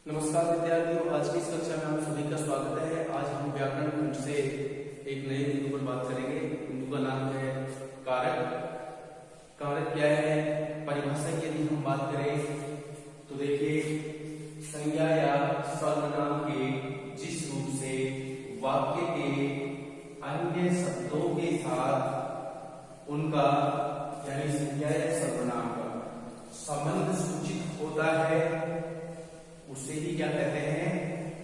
नमस्कार विद्यार्थियों, आज की इस कक्षा में आप सभी का स्वागत है। आज हम व्याकरण खंड से एक नए बिंदु पर बात करेंगे। बिंदु का नाम है कारक। कारक क्या है? परिभाषा की यदि हम बात करें तो देखिए, संज्ञा या सर्वनाम के जिस रूप से वाक्य के अन्य शब्दों के साथ उनका यानी संज्ञा या सर्वनाम का संबंध सूचित होता है उसे ही क्या कहते हैं?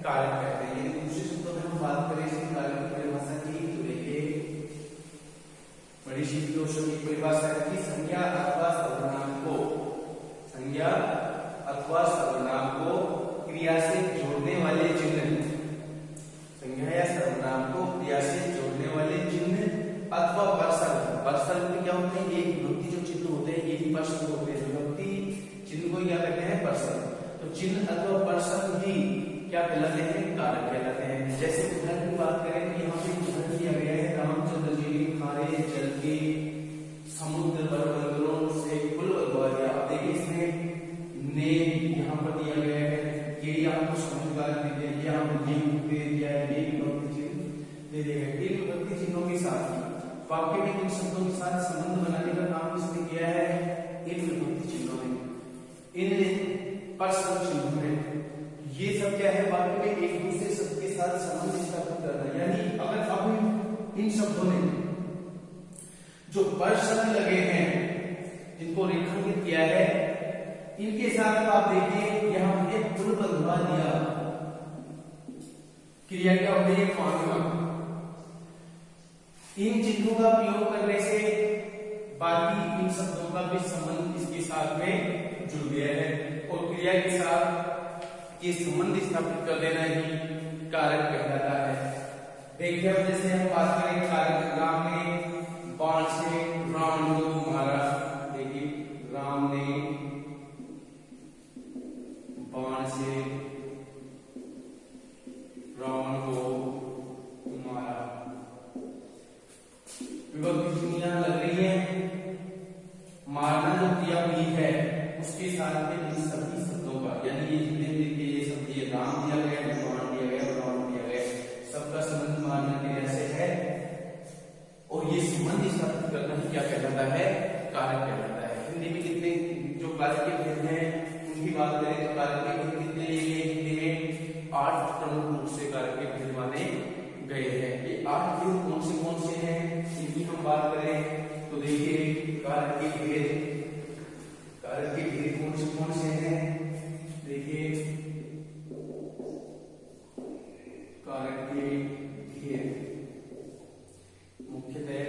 कारक कहते हैं। यदि दूसरे शब्दों में हम बात करें इसकी कारक की परिभाषा की तो देखिए, बड़ी शीघ्र दोषों की परिभाषा है कि संज्ञा अथवा सर्वनाम को क्रिया से जोड़ने वाले चिन्ह, संज्ञा या सर्वनाम को क्रिया से जोड़ने वाले चिन्ह अथवा वर्षल में क्या होते हैं? ये विभक्ति जो चिन्ह होते हैं ये ही वर्षल होते हैं। विभक्ति चिन्ह को क्या कहते हैं? वर्षल। तो चिन्ह अथवा वर्षल ही क्या कहलाते हैं? कारक कहलाते हैं। जैसे उदाहरण की बात करें तो यहाँ पे उदाहरण दिया गया है, रामचंद्र जी ने खारे जल के समुद्र पर बंदरों से पुल बनवा दिया। अब देखिए इसमें ने यहाँ पर दिया गया है, ये आपको समझ कारक दे दिया, ये आपको ये दे दिया है, ये विभक्ति चिन्ह दे दिया है। इन विभक्ति चिन्हों के साथ वाक्य में इन शब्दों के साथ संबंध बनाने का काम किसने किया है? इन विभक्ति चिन्हों ने, इन पर्सन चिन्ह में। ये सब क्या है? वाक्य में एक दूसरे शब्द के साथ संबंध स्थापित करना। यानी अगर अब इन शब्दों ने जो पर्सन लगे हैं जिनको रेखांकित किया है, इनके साथ आप देखिए यहां हमने पुल बंधवा दिया, क्रिया क्या हो गई? बांधना। इन चिन्हों का प्रयोग करने से बाकी इन शब्दों का भी संबंध इसके साथ में जुड़ गया है और क्रिया के साथ ये संबंध स्थापित कर देना ही कारक कहलाता है। देखिए अब जैसे हम बात करें कारक, राम ने बाण से रावण को मारा। देखिए राम ने बाण से रावण को मारा। विभक्ति चिन्ह यहां लग रही है। मारना जो क्रिया हुई है उसके साथ में इन सभी शब्दों का, यानी ये जितने भी ये शब्द, ये राम दिया गया, बाण दिया गया, रावण दिया गया, सबका संबंध मारना क्रिया से है और ये संबंध स्थापित करना ही क्या कहलाता है? कारक कहलाता है। हिंदी में कितने जो कारक के भेद हैं उनकी बात करें तो कारक के भेद कितने लिए? हिंदी में 8 प्रमुख रूप से कारक के भेद माने गए हैं। ये 8 भेद कौन से हैं इनकी हम बात करें तो देखिए, कारक के भेद कौन से हैं? देखिए कारक के भेद मुख्यतः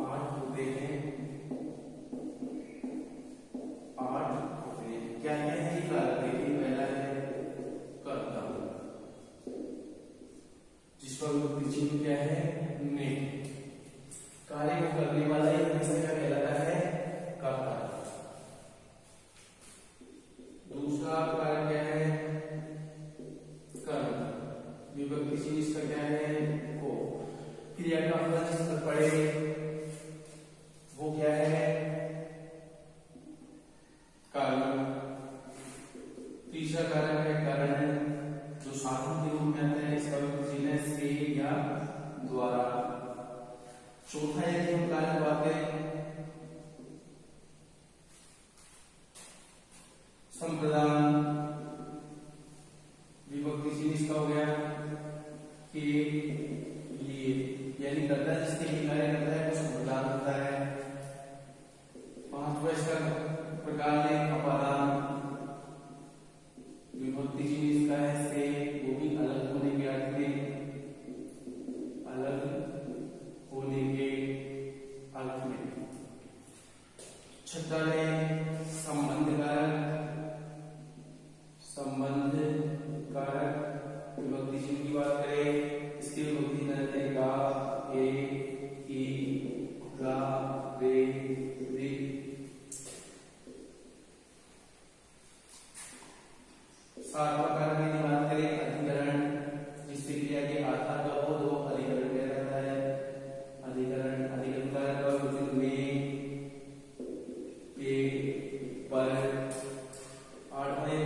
8 होते हैं। 8 होते हैं। क्या है ये कारक? देखिए पहला है कर्ता, जिस पर विभक्ति चिन्ह क्या है? ने। कार्य को करने वाला ये हमेशा क्या कहलाता है? कर्ता। दूसरा कारक क्या है? कर्म। विभक्ति चिन्ह इसका क्या है? को। क्रिया का फल जिस पर पड़े वो क्या है? कारण। तीसरा कारक है कारण, जो साधन के रूप में आता है, इसका विभक्ति चिन्ह है से या द्वारा। चौथा यदि हम कारक बात करें, संप्रदान। विभक्ति चिन्ह इसका हो गया कि लिए, यानी कर्ता जिसके लिए कार्य करता है वो संप्रदान होता है। पांचवा इसका प्रकार है अपादान। विभक्ति चिन्ह इसका है से, वो भी अलग होने के अर्थ में, अलग होने के अर्थ में। छठा है संबंध कारक। संबंध कारक विभक्ति चिन्ह की बात करें, इसके विभक्ति रहते हैं गा, ए, ई, गा, रे, रि। सातवां कारक की बात करें अधिकरण, जिससे क्रिया के आधार का बोध हो, अधिकरण कहलाता है। अधिकरण कारक का विभक्ति में, पे, पर। 8वां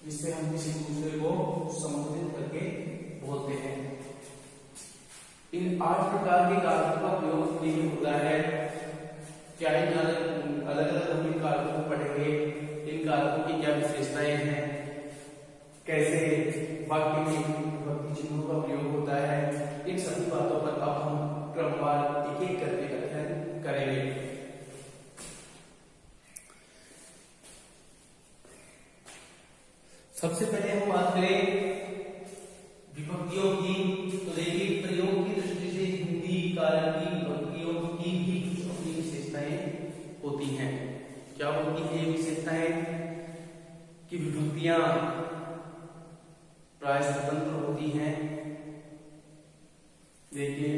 जिससे हम किसी दूसरे को संबोधित करके बोलते हैं। इन 8 प्रकार के कारकों का प्रयोग यही होता है। चाहे अलग अलग हम इन कारकों को पढ़ेंगे, इन कारकों की क्या विशेषताएं हैं, कैसे वाक्य में विभक्ति चिन्हों का प्रयोग होता है, इन सभी बातों पर अब हम क्रमवार एक एक करके अध्ययन करेंगे। सबसे पहले हम बात करें विभक्तियों की, तो देखिए प्रयोग की दृष्टि से हिंदी कारक की विभक्तियों की भी कुछ अपनी विशेषताएं होती हैं। क्या होती है ये विशेषताएं? कि विभक्तियां प्राय स्वतंत्र होती हैं। देखिए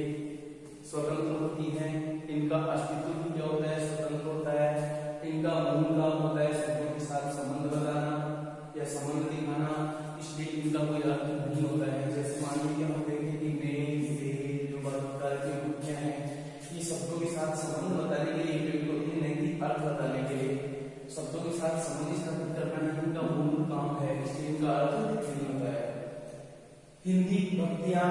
स्वतंत्र होती हैं, इनका अस्तित्व भी क्या होता है? स्वतंत्र होता है। इनका मूल काम होता है शब्दों के साथ संबंध बनाना या संबंध दिखाना, इसलिए इनका कोई अर्थ नहीं होता है। जैसे मान लीजिए हम देखें कि ने, से, जो प्रकार की विभक्तियां हैं, ये शब्दों के साथ संबंध बताने के लिए प्रयुक्त होती है, नहीं कि अर्थ बताने के लिए। शब्दों के साथ संबंध स्थापित करना ही इनका मूल काम है, इसलिए इनका अर्थ नहीं होता है। हिंदी विभक्तियां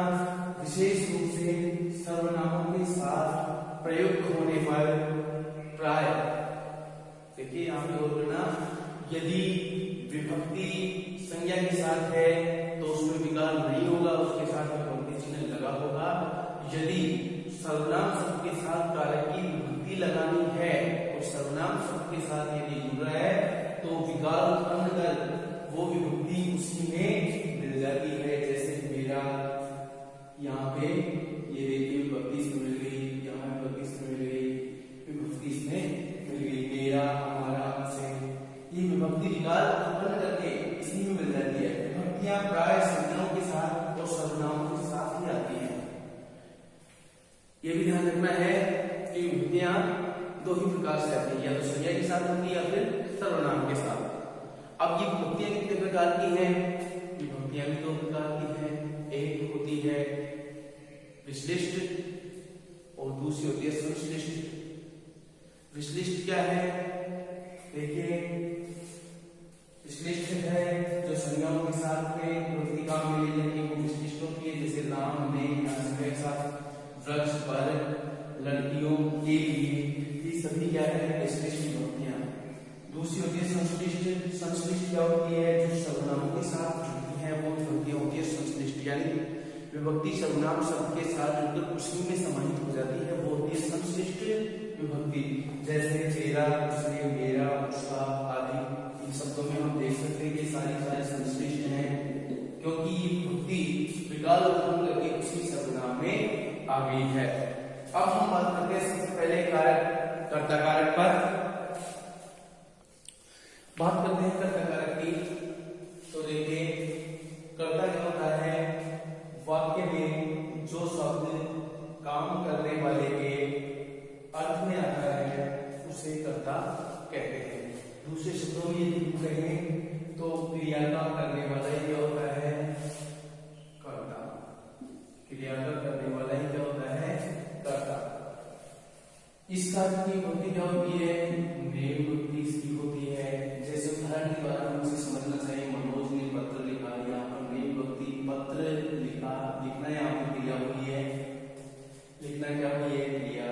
विशेष रूप से सर्वनामों के साथ प्रयुक्त होने पर प्राय, देखिए यहाँ पे और करना, यदि विभक्ति संज्ञा के साथ है तो उसमें विकार नहीं होगा, उसके साथ विभक्ति चिन्ह लगा होगा। यदि सर्वनाम शब्द के साथ कारक की विभक्ति लगानी है और सर्वनाम शब्द के साथ यदि जुड़ रहा है तो विकार उत्पन्न कर वो विभक्ति उसी में मिल जाती है। जैसे मेरा, यहाँ पे ये देखिए विभक्ति इसमें मिल गई, यहाँ विभक्ति इसमें मिल गई, विभक्ति इसमें मिल गई, मेरा, हमारा, से, ये विभक्ति विकार उत्पन्न करके इसी में मिल जाती है। विभक्तियां प्राय संज्ञाओं के साथ और सर्वनामों के साथ ही आती हैं। ये भी ध्यान रखना है कि विभक्तियां दो ही प्रकार से आती है, या तो संज्ञा के साथ होती है या फिर सर्वनाम के साथ। अब ये विभक्तियां कितने प्रकार की हैं? विभक्तियां भी दो प्रकार की हैं। एक होती है विश्लिष्ट और दूसरी होती है संश्लिष्ट। विश्लिष्ट क्या है? देखिए विश्लिष्ट है जो संज्ञाओं के साथ में विभक्ति काम में ले जाती है, वो विश्लिष्ट होती है। जैसे राम ने, के साथ वृक्ष पर, लड़कियों के लिए, ये सभी क्या है? विश्लिष्ट विभक्तियां। दूसरी होती है संश्लिष्ट। संश्लिष्ट क्या होती है? जो सर्वनामों के साथ जुड़ती है वो विभक्तियां होती है संश्लिष्ट, यानी विभक्ति सर्वनाम शब्द के साथ जुड़कर उसी में समाहित हो जाती है, वो होती है संश्लिष्ट विभक्ति। जैसे तेरा, उसने, मेरा, उसका आदि, इन शब्दों में हम देख सकते हैं कि सारी संश्लिष्ट हैं, क्योंकि ये विभक्ति विकार उत्पन्न करके उसी सर्वनाम में आ गई है। अब हम बात करते हैं सबसे पहले कारक, कर्ता कारक पर बात करते हैं। कर्ता कारक की तो देखिए कर्ता क्या होता है? वाक्य में जो शब्द काम करने वाले के अर्थ में आता है उसे कर्ता कहते हैं। दूसरे शब्दों में यदि कहें तो क्रिया का करने वाला ही क्या होता है? कर्ता। क्रिया का करने वाला ही क्या होता है? कर्ता। इस कार्य की विभक्ति क्या होती है? नेम विभक्ति इसकी होती है। जैसे उदाहरण के द्वारा हम इसे समझना चाहिए, मनोज ने पत्र लिखा, यहाँ पर नेम विभक्ति पत्र लिखा, लिखना यहाँ पर क्रिया हुई है, लिखना क्या हुई है? क्रिया।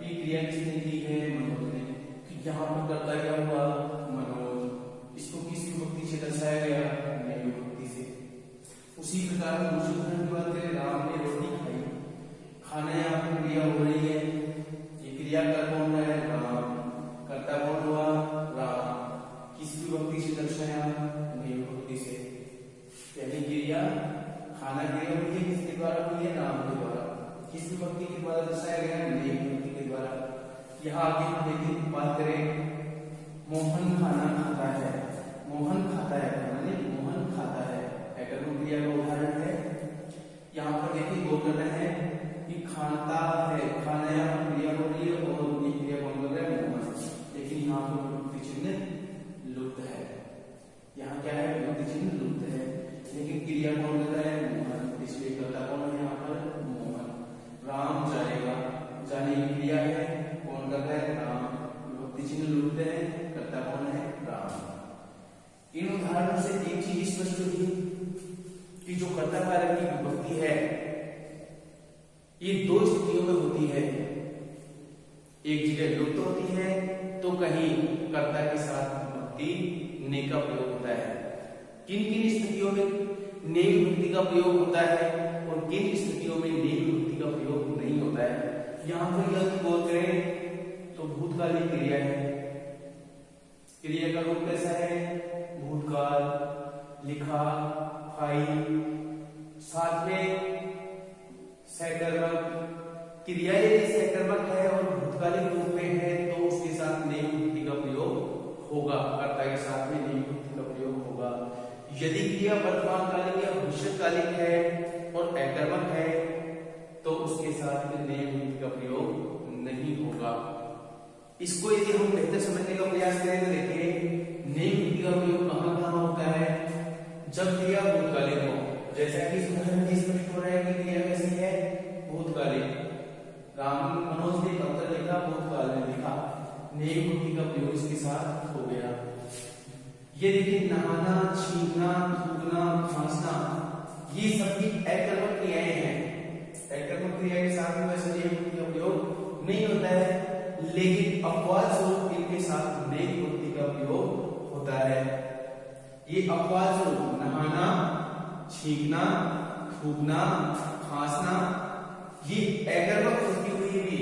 ये क्रिया किसने की है? मनोज ने। यहाँ पर कर्ता क्या हुआ? मनोज। इसको किस विभक्ति से दर्शाया गया? नेम विभक्ति से। उसी प्रकार दूसरे उदाहरण की बात करें, राम ने रोटी खाई, खाना यहाँ पर क्रिया हो रही है, ये क्रिया का कौन है? राम। कर्ता कौन हुआ? राम। किस विभक्ति से दर्शाया? नेम विभक्ति से। यानी क्रिया, खाना क्रिया हुई है, किसके द्वारा हुई है? राम के द्वारा। किस विभक्ति के द्वारा दर्शाया गया? नेम विभक्ति के द्वारा। यहाँ आगे हम देखिए बात करें, मोहन खाना खाता है। मोहन खाता है, खाना नहीं, मोहन खाता है, कर्म क्रिया का उदाहरण है। यहाँ पर देखिए गौर कर रहे हैं कि खाता है, खाना यहाँ पर क्रिया हो रही है और ये क्रिया कौन कर रहा है? मोहन। लेकिन यहाँ पर विभक्ति चिन्ह लुप्त है। यहाँ क्या है? विभक्ति चिन्ह लुप्त है, लेकिन क्रिया कौन कर रहा है? मोहन। इसलिए कर्ता कौन है यहाँ पर? मोहन। राम जाएगा, जाने की क्रिया है, कौन कर रहा है? राम। विभक्ति चिन्ह लुप्त है, कर्ता कौन है? राम। इन उदाहरणों से एक चीज कि जो कर्ता कारक की विभक्ति है ये दो स्थितियों में होती है, एक जगह लुप्त होती है तो कहीं कर्ता के साथ विभक्ति ने का प्रयोग होता है। किन किन स्थितियों में ने विभक्ति का प्रयोग होता है और किन स्थितियों में ने विभक्ति का प्रयोग नहीं होता है। यहाँ पर यदि गौर करें तो भूतकालीन क्रिया है, क्रिया का रूप कैसा है, भूतकाल, लिखा, खाई, साथ में सकर्मक। क्रिया यदि सकर्मक है और भूतकालिक रूप में है तो उसके साथ ने विभक्ति का प्रयोग होगा, कर्ता के साथ में ने विभक्ति का प्रयोग होगा। यदि क्रिया वर्तमान कालिक या भविष्यकालिक है और अकर्मक है तो उसके साथ में ने विभक्ति का प्रयोग नहीं होगा। इसको यदि हम बेहतर समझने का प्रयास करें तो देखिए ने विभक्ति का प्रयोग कहां कहां होता है, जब क्रिया भूतकालिक हो, जैसा कि इस उदाहरण में स्पष्ट हो रहा है कि क्रिया कैसी है, भूतकालिक। राम मनोज ने पत्र लिखा, भूतकाल में लिखा, ने विभक्ति का प्रयोग इसके साथ हो गया। ये देखिए नहाना, छींकना, थूकना, खांसना, ये सभी अकर्मक क्रियाएं हैं। अकर्मक क्रिया के साथ में वैसे ने विभक्ति का प्रयोग नहीं होता है, लेकिन अपवाद स्वरूप इनके साथ ने विभक्ति का प्रयोग होता है। ये अपवाद स्वरूप नहाना, छींकना, थूकना, खांसना, ये अकर्मक होती हुई भी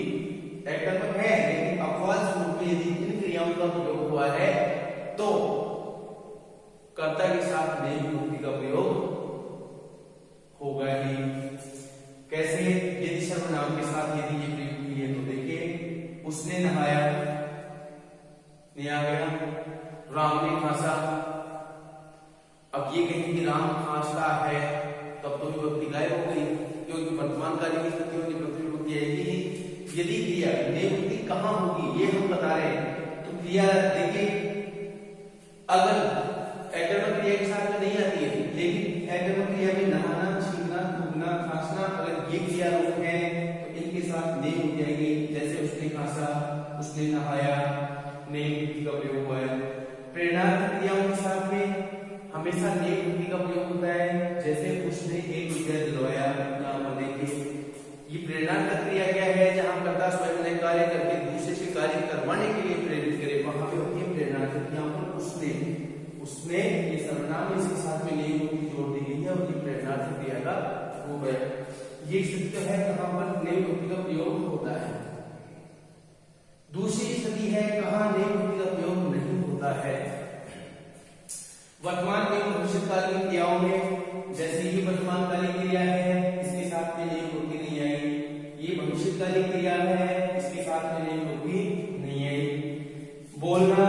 अकर्मक है, लेकिन अपवाद स्वरूप यदि इन क्रियाओं का प्रयोग हुआ है तो कर्ता के साथ ने विभक्ति का प्रयोग होगा ही। कैसे, यदि सर्वनाम के साथ यदि ये प्रयोग हुई है तो देखिए उसने नहाया, ने आ गया, राम ने खांसा। अब ये कहें कि राम खांसता है तब तो विभक्ति गायब हो गई, क्योंकि वर्तमान कालीन स्थितियों की विभक्ति आएगी। यदि क्रिया ने विभक्ति कहां होगी ये हम बता रहे हैं, तो क्रिया देखिए अगर अकर्मक क्रिया के साथ में नहीं आती है, लेकिन अकर्मक क्रिया में नहाना, छींकना, थूकना, खांसना अगर ये क्रिया रूप है तो इनके साथ ने हो जाएगी। जैसे उसने खांसा, उसने नहाया, ने विभक्ति का प्रयोग हुआ है। प्रेरणात्मक क्रियाओं के साथ में हमेशा ने विभक्ति का प्रयोग होता है, जैसे उसने एक विषय दिलवाया, ये प्रेरणात्मक क्रिया क्या है, जहां कर्ता स्वयं ने कार्य करके दूसरे से कार्य करवाने के लिए प्रेरित करे, वहां पे होती है प्रेरणात्मक। यहाँ पर उसने ये सर्वनाम इसके साथ में ने विभक्ति जोड़ दी गई है और ये प्रेरणात्मक क्रिया का रूप है। ये स्थिति है कहां पर ने विभक्ति का प्रयोग होता है। दूसरी स्थिति है कहां ने विभक्ति का प्रयोग नहीं होता है। वर्तमान एवं भविष्यकालीन क्रियाओं में, जैसे ये वर्तमान कालिक क्रिया है इसके साथ में ने विभक्ति नहीं आई, ये भविष्यकालीन क्रिया है इसके साथ में ने विभक्ति नहीं आई। बोलना,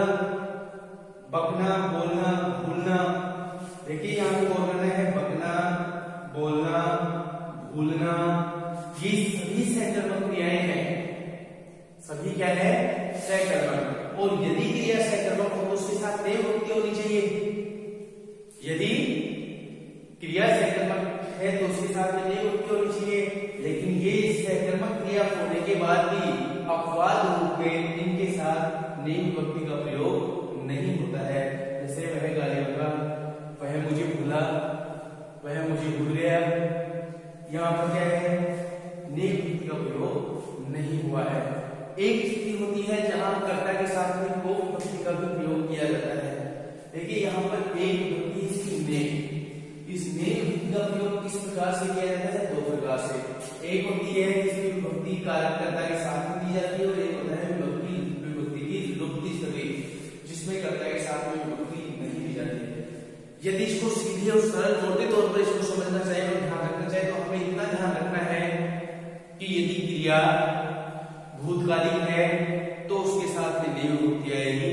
बकना, बोलना, भूलना, देखिए यहाँ पे बोल रहा है बकना, बोलना, भूलना, ये सभी सकर्मक क्रियाएं हैं। सभी क्या है, सकर्मक। और यदि क्रिया सकर्मक हो तो उसके साथ ने विभक्ति होनी चाहिए। यदि क्रिया सकर्मक है तो उसके साथ में ने विभक्ति होनी चाहिए, लेकिन ये सकर्मक क्रिया होने के बाद भी अपवाद रूप में इनके साथ ने विभक्ति का प्रयोग नहीं होता है। जैसे वह गालियां का, वह मुझे भूला, वह मुझे भूल गया, यहाँ पर क्या है, ने विभक्ति का प्रयोग नहीं हुआ है। एक स्थिति होती है जहां कर्ता के साथ में को विभक्ति का भी प्रयोग किया जाता है। देखिए यहाँ पर एक विभक्ति इस ने विभक्ति का प्रयोग किस प्रकार से किया जाता है, दो प्रकार से। एक होती है जिसमें विभक्ति कारक कर्ता के साथ में दी जाती है और एक होता है विभक्ति की लुप्ति स्थिति, जिसमें कर्ता के साथ में विभक्ति नहीं दी जाती है। यदि इसको सीधे और सरल मोटे तौर पर इसको समझना चाहिए और ध्यान रखना चाहिए तो हमें इतना ध्यान रखना है कि यदि क्रिया भूतकालिक है तो उसके साथ में ने विभक्ति आएगी,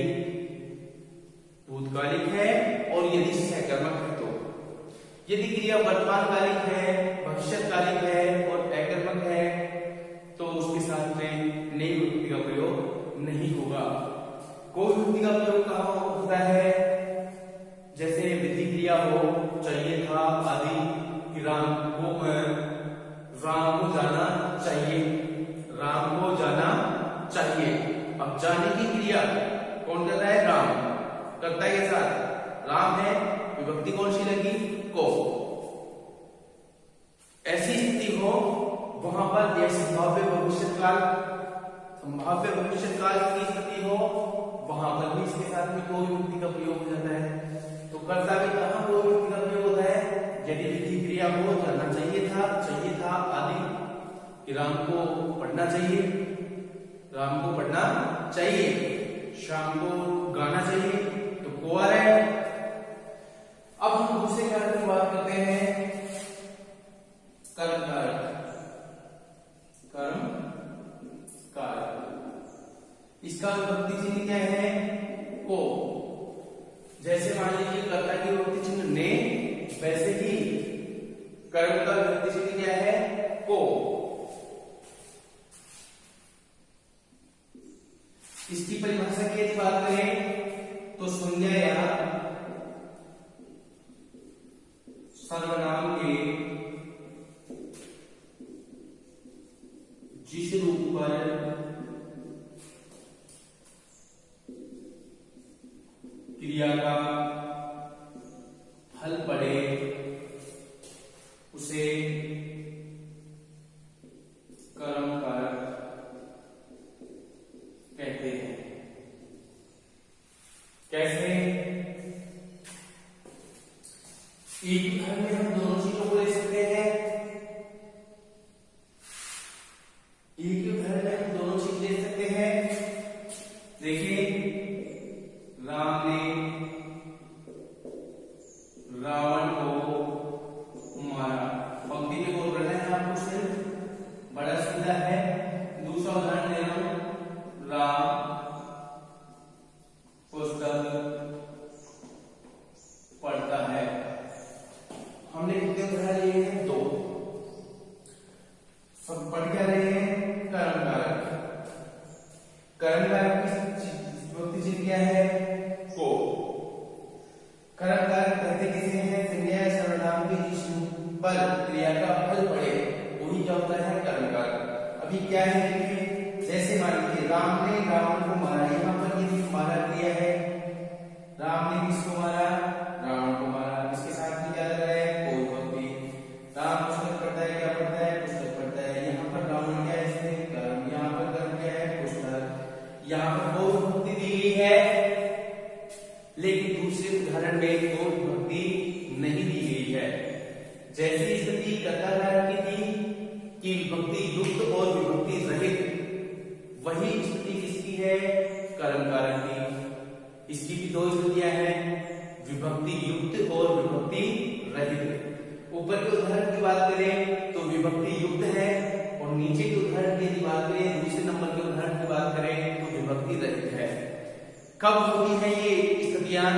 भूतकालिक है। और यदि सकर्मक है तो, यदि क्रिया वर्तमानकालिक है, भविष्यकालिक है और अकर्मक है तो उसके साथ में ने विभक्ति का प्रयोग नहीं होगा। कोई विभक्ति का प्रयोग कहां होता है, जैसे विधि क्रिया हो, चाहिए था आदि, कि राम को जाना चाहिए, राम को जाना चाहिए। अब जाने की क्रिया कौन कर रहा है, राम, कर्ता के साथ राम है, विभक्ति कौन सी लगी, को। ऐसी स्थिति हो वहां पर यह संभाव्य भविष्यकाल, संभाव्य भविष्यकाल की स्थिति हो वहां पर भी इसके साथ में कोई युक्ति का प्रयोग हो जाता है। तो कर्ता भी कहां कोई युक्ति का प्रयोग होता है? यदि विधि क्रिया को जाना चाहिए था आदि कि राम को पढ़ना चाहिए, राम को पढ़ना चाहिए, शाम को गाना चाहिए, तो को आ रहा है। अब हम दूसरे कारक की बात करते हैं, कर्म कारक। कर्म कारक इसका विभक्ति चिन्ह क्या है? को। जैसे मान लीजिए कर्ता की विभक्ति चिन्ह ने, वैसे ही कर्म का विभक्ति चिन्ह क्या है? को। इसकी परिभाषा की यदि बात करें तो संज्ञा या सर्वनाम के जिस रूप पर क्रिया का फल पड़े उसे कर्म कारक कहते हैं। कैसे? एक घर में हम दोनों चीजों को ले सकते हैं, एक घर में हम दोनों चीज ले सकते हैं। देखिए, राम ने रावण को मारा, पंक्ति में बोल रहे हैं आपको, सिर्फ बड़ा सीधा है। दूसरा उदाहरण ले रहा हूं, राम पुस्तक पढ़ता है। हमने कितने उदाहरण लिए हैं? 2। सब पढ़ क्या रहे हैं? कर्म कारक। कर्म कारक की विभक्ति चिन्ह क्या है? को। कर्म कारक कहते किसे हैं? संज्ञा या सर्वनाम के जिस रूप पर क्रिया का फल पड़े वही क्या होता है? कर्म कारक। अभी क्या है देखिए, जैसे मान लीजिए राम ने रावण को मारा, यहाँ पर यदि मारा क्रिया है, राम ने किसको मारा? रावण को मारा। इसके साथ में क्या लग रहा है? कोई विभक्ति। राम पुस्तक पढ़ता है, क्या पढ़ता है? पुस्तक पढ़ता है। यहाँ पर रावण क्या है? इसमें कर्म। यहाँ पर कर्म क्या है? पुस्तक। यहाँ पर कोई विभक्ति दी गई है, लेकिन दूसरे उदाहरण में कोई विभक्ति नहीं दी गई है। जैसी स्थिति कर्ता कारक की थी कि विभक्ति युक्त और विभक्ति रहित, वही स्थिति किसकी है? कर्म कारक की। इसकी भी 2 स्थितियां हैं, विभक्ति युक्त और विभक्ति रहित। ऊपर के उदाहरण की बात करें तो विभक्ति युक्त है, और नीचे के उदाहरण की बात करें, दूसरे नंबर के उदाहरण की बात करें तो विभक्ति रहित है। कब होती है ये स्थितियां?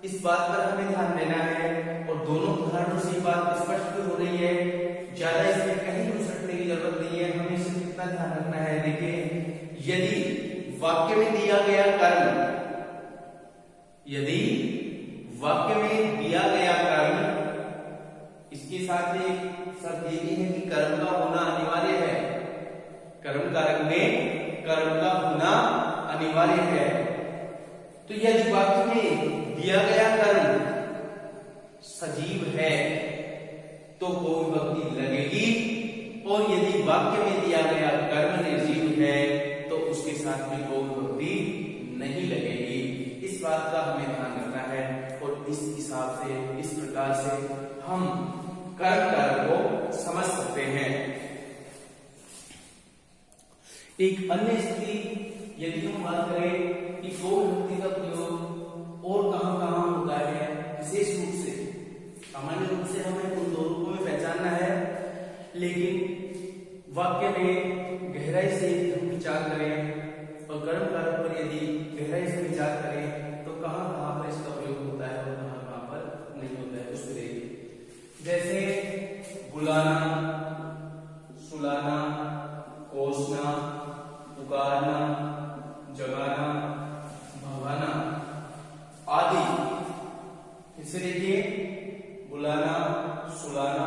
इस बात पर हमें ध्यान देना है, और दोनों उदाहरणों से बात स्पष्ट हो रही है। ज्यादा इसमें कहीं घुसटने की जरूरत नहीं है, हमें सिर्फ इतना ध्यान रखना है। देखिए, यदि वाक्य में दिया गया कर्म, यदि वाक्य में दिया गया कर्म, इसके साथ एक शर्त ये भी है कि कर्म का होना अनिवार्य है। कर्म कारक में कर्म का होना अनिवार्य है। तो यदि वाक्य में दिया गया कर्म सजीव है तो कोई विभक्ति लगेगी, और यदि वाक्य में दिया गया कर्म निर्जीव है तो उसके साथ में कोई विभक्ति नहीं लगेगी। इस बात का हमें ध्यान रखना है, और इस हिसाब से, इस प्रकार से हम कर्म कारक को समझ सकते हैं। एक अन्य स्थिति यदि हम बात करें कि कोई विभक्ति का प्रयोग और कहां होता है, विशेष रूप से, सामान्य रूप से हमें उन 2 रूपों में पहचानना है, लेकिन वाक्य में गहराई से हम विचार करें और कर्म कारक पर यदि गहराई से विचार करें तो कहां पर इसका प्रयोग होता है और कहां पर नहीं होता है, उसको देखिए। जैसे बुलाना, सुलाना, कोसना, पुकारना, जगाना, भगाना आदि। इसे देखिए, बुलाना, सुलाना,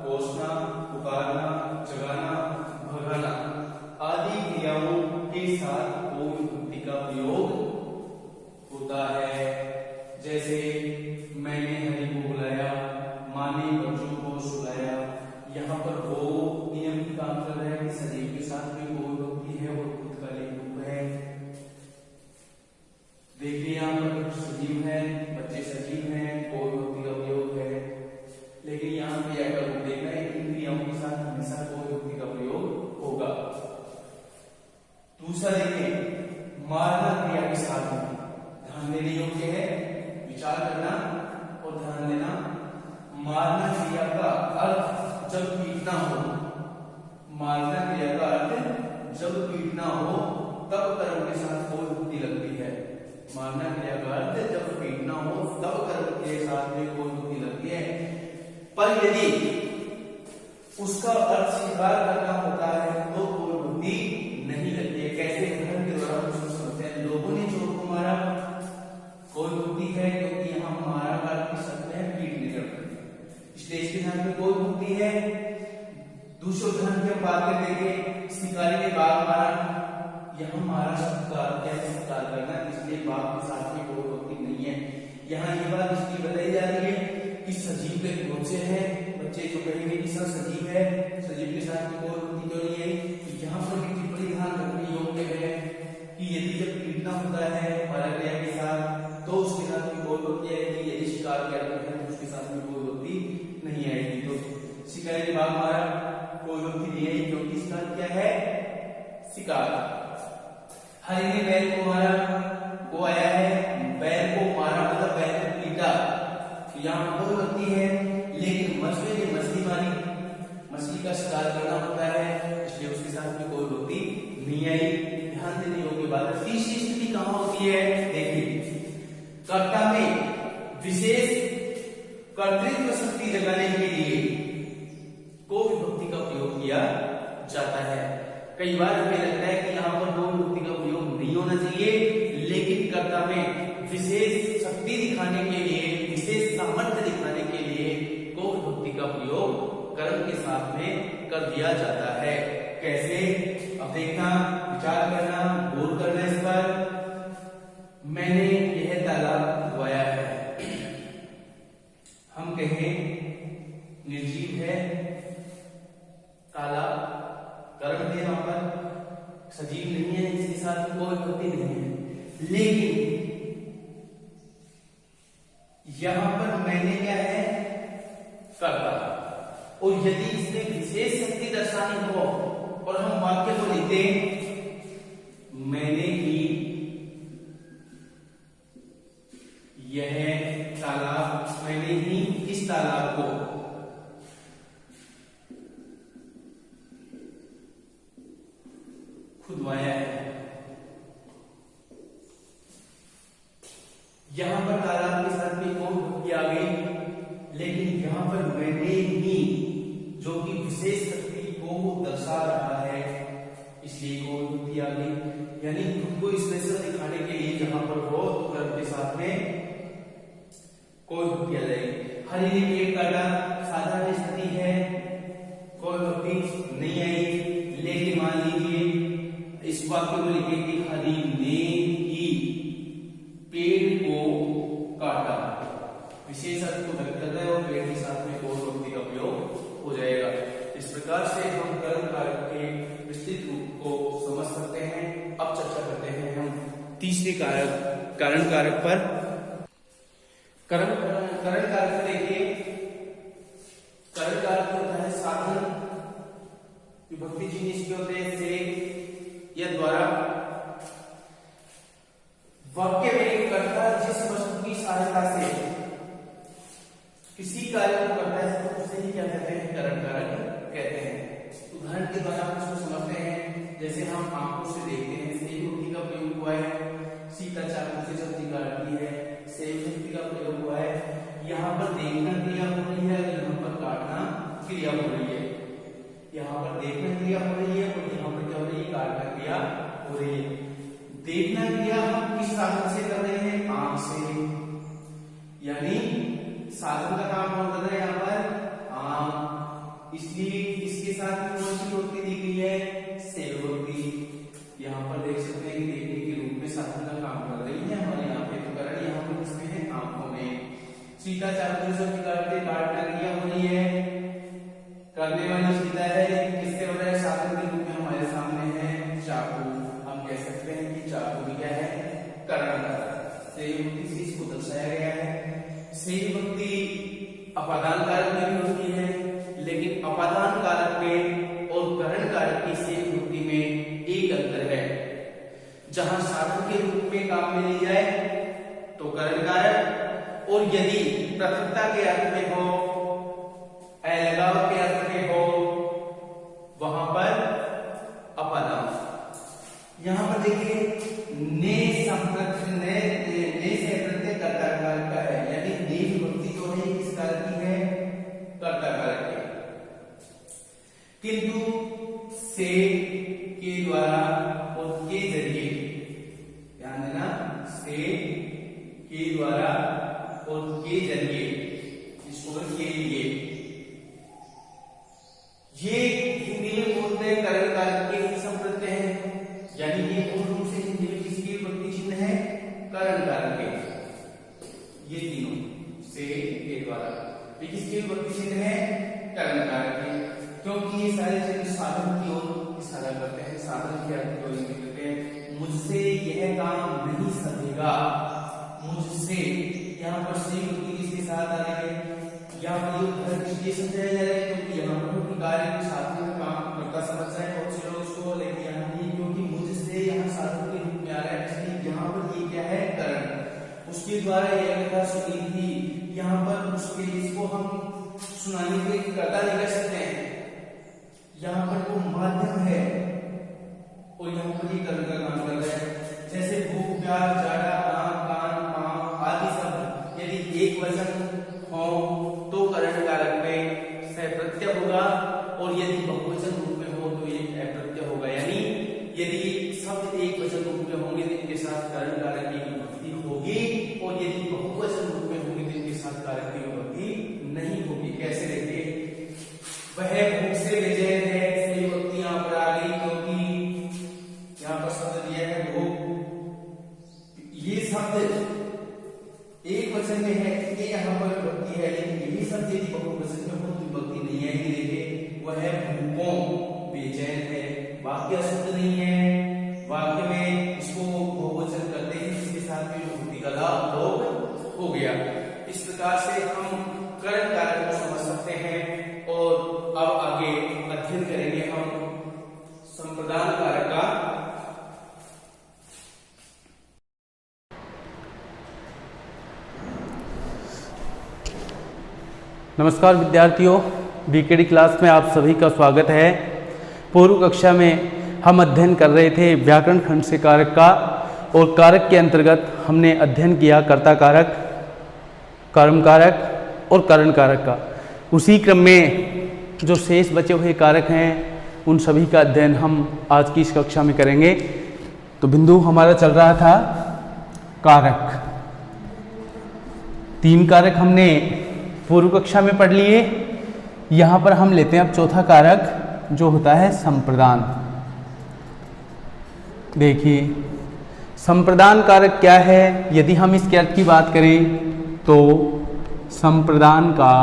कोसना, पुकारना, जगाना, भगाना आदि क्रियाओं के साथ कोई विभक्ति का प्रयोग होता है। जैसे मैंने हरि को बुलाया, माँ ने बच्चों को सुलाया, मारना क्रिया का अर्थ जब पीटना हो, मारना क्रिया का अर्थ जब पीटना हो तब कर्म के साथ कोई युक्ति लगती है। मारना क्रिया का अर्थ जब पीटना हो तब कर्म के साथ में कोई युक्ति लगती है। पर यदि उसका अर्थ स्वीकार करना होता है तो कोई युक्ति नहीं लगती है। कैसे? उदाहरण के द्वारा हम समझते हैं। लोगों ने चोर को मारा, कोई युक्ति है क्योंकि यहाँ मारा का अर्थ शब्द है पीटने का, इसलिए इसके साथ में कोई युक्ति है। दूसरे उदाहरण की हम बात करते देखें, शिकारी ने बाघ मारा, यहाँ मारा शब्द का अर्थ है शिकार करना, इसलिए बाघ के साथ में कोई युक्ति नहीं है। यहाँ ये बात इसलिए बताई जा रही है कि सजीव के विरोध से है। बच्चे जो कहेंगे कि सर सजीव है, सजीव के साथ में कोई युक्ति क्यों नहीं है, यहाँ पर भी टिप्पणी ध्यान रखने योग्य है कि यदि जब पीटना होता है परक्रिया के साथ तो उसके साथ में कोई युक्ति आएगी, यदि शिकार किया जाता है तो उसके साथ में कोई युक्ति नहीं आएगी। तो शिकारी ने बाघ मारा, कोई युक्ति नहीं है क्योंकि इसका क्या है? शिकार। हरि ने बैल को मारा, वो आया है बैल को मारा मतलब बैल को पीटा, यहाँ कोई युक्ति है। लेकिन मछली ने मछली मारी, मछली का शिकार करना होता है, इसलिए उसके साथ में कोई युक्ति नहीं आई। ध्यान देने योग्य बात है। तीसरी स्थिति कहां होती है? देखिए, कर्ता में विशेष कर्तृत्व शक्ति जगाने के लिए कोई विभक्ति का प्रयोग किया जाता है। कई बार हमें लगता है कि यहाँ पर कोई विभक्ति का प्रयोग नहीं होना चाहिए, लेकिन कर्ता में विशेष शक्ति दिखाने के लिए, विशेष सामर्थ्य दिखाने के लिए कोई विभक्ति का प्रयोग कर्म के साथ में कर दिया जाता है। कैसे? अब देखना, विचार करना, गौर करना इस पर। मैंने यह तालाब खुदवाया है, हम कहें निर्जीव है तालाब, कर्म है यहाँ पर, सजीव नहीं है, इसके साथ कोई विभक्ति नहीं है। लेकिन यहां पर मैंने क्या है? कर्ता। और यदि इसमें विशेष शक्ति दर्शानी हो और हम वाक्य को लिखते मैंने ही यह तालाब, मैंने ही इस तालाब को खुदवाया है, यहां पर तालाब के साथ में कोई विभक्ति आ गई, लेकिन यहां पर मैंने ही जो कि विशेष शक्ति को दर्शा रहा है, इसलिए कोई विभक्ति आ गई। यानी खुद को स्पेशल दिखाने के लिए जहां पर हो तो कर्म के साथ में कोई विभक्ति आ जाएगी। हरि ने पेड़ काटा, साधारण स्थिति है, कोई विभक्ति नहीं आई। लेकिन मान लीजिए इस वाक्य में लिखे कि हरि ने ही पेड़ को काटा, विशेष अर्थ को व्यक्त कर रहे हैं और पेड़ के साथ में कोई विभक्ति का प्रयोग हो जाएगा। इस प्रकार से हम कर्म कारक के विस्तृत रूप को समझ सकते हैं। अब चर्चा करते हैं हम तीसरे कारक, कारण कारक पर। कारण कारक देखिए, कारण कारक होता है साधन, विभक्ति चिन्ह इसके होते हैं से या द्वारा। वाक्य में कर्ता जिस वस्तु की सहायता से किसी कार्य को करता है तो उसे ही क्या कहते हैं? कारण कारक कहते हैं। उदाहरण के द्वारा हम इसको समझते हैं। जैसे हम आंखों से देखते हैं, से युक्ति का प्रयोग हुआ है, सीता चाकू से सब्जी काटती है, से युक्ति का प्रयोग हुआ है। यहाँ पर देखना क्रिया हो रही है, यहाँ पर काटना क्रिया हो रही है। यहाँ पर देखना क्रिया हो रही है और यहाँ पर क्या हो रही है? काटना क्रिया हो रही है। देखना क्रिया हम किस साधन से कर रहे हैं? आंख से, यानी साधन का काम कौन कर रहा है यहाँ पर? आंख। इसलिए इसके साथ में कौन सी विभक्ति दी गई है? से विभक्ति। यहाँ पर देख सकते हैं कि देखने के रूप में साधन का काम कर रही है हमारे यहाँ पे, तो करण यहाँ पर किसमें है? आंखों में। सीता चाकू से सब्जी काटते, काटना क्रिया हो रही है, करने वाली सीता है, लेकिन किससे हो रहा है? साधन के रूप में हमारे सामने है चाकू। हम कह सकते हैं कि चाकू भी क्या है? कारण कारक। से विभक्ति से इसको दर्शाया गया है। से विभक्ति अपादान कारक में भी होती है, लेकिन अपादान कारक में और करण कारक की से विभक्ति में एक अंतर है। जहां साधन के रूप में काम में ली जाए तो करण कारक, और यदि पृथकता के अर्थ में हो किंतु से के द्वारा और के जरिए, ध्यान देना, से के द्वारा और के जरिए, इसको के लिए, ये हिंदी में बोलते हैं करण कारक के ही संप्रत्यय हैं, यानी ये मूल रूप से हिंदी में किसके विभक्ति चिन्ह है? करण कारक के। ये तीनों से के द्वारा ये किसके विभक्ति चिन्ह है? करण कारक के, क्योंकि ये सारे चिन्ह साधन की ओर इशारा करते हैं, साधन के अर्थ को इंगित करते हैं। मुझसे यह काम नहीं सधेगा, मुझसे, यहाँ पर से विभक्ति किसके साथ आ रही है? यहाँ पर उदाहरण किसके समझाया जा रहा है? क्योंकि यहाँ पर कार्य के साथ में काम करता समझ रहे हैं बहुत से लोग उसको, लेकिन यहाँ नहीं, क्योंकि मुझसे यहाँ साधन के रूप में आ रहा है, इसलिए यहाँ पर ये क्या है? करण। उसके द्वारा यह कथा सुनी थी, यहाँ पर उसके इसको हम सुनाने के लिए कर्ता नहीं कर सकते हैं, यहाँ पर वो माध्यम है और यहाँ पर ये कर्ण का काम कर रहा है। जैसे भूख, प्यास, जाड़ा, आम, कान, पांव आदि सब यदि एक वचन हो तो कर्ण कारक में सह प्रत्यय होगा, और यदि बहुवचन रूप में हो तो ये अप्रत्यय होगा। यानी यदि शब्द एक वचन रूप में होंगे तो इनके साथ कर्ण कारक की विभक्ति होगी, और यदि बहुवचन रूप में होंगे तो इनके साथ कारक की विभक्ति नहीं होगी। कैसे? देखिए, वह भूख से बेचैन है, इसलिए विभक्ति यहाँ पर आ गई, क्योंकि यहाँ पर शब्द दिया है भूख, ये शब्द एक वचन में है, ये यहाँ पर विभक्ति है, लेकिन यही शब्द यदि बहुवचन में हो तो विभक्ति नहीं आएगी। देखिए, वह भूखों बेचैन है, वाक्य शुद्ध नहीं है, वाक्य में इसको बहुवचन करते हैं, इसके साथ में विभक्ति का लाभ हो गया। इस प्रकार से हम कर्ण कारक को समझ सकते हैं, और अब आगे अध्ययन करेंगे हम संप्रदान कारक का। नमस्कार विद्यार्थियों, बीकेडी क्लास में आप सभी का स्वागत है। पूर्व कक्षा में हम अध्ययन कर रहे थे व्याकरण खंड से कारक का, और कारक के अंतर्गत हमने अध्ययन किया कर्ता कारक, कर्म कारक और करण कारक का। उसी क्रम में जो शेष बचे हुए कारक हैं उन सभी का अध्ययन हम आज की इस कक्षा में करेंगे। तो बिंदु हमारा चल रहा था कारक। 3 कारक हमने पूर्व कक्षा में पढ़ लिए। यहाँ पर हम लेते हैं अब चौथा कारक, जो होता है संप्रदान। देखिए, संप्रदान कारक क्या है? यदि हम इसके अर्थ की बात करें तो संप्रदान का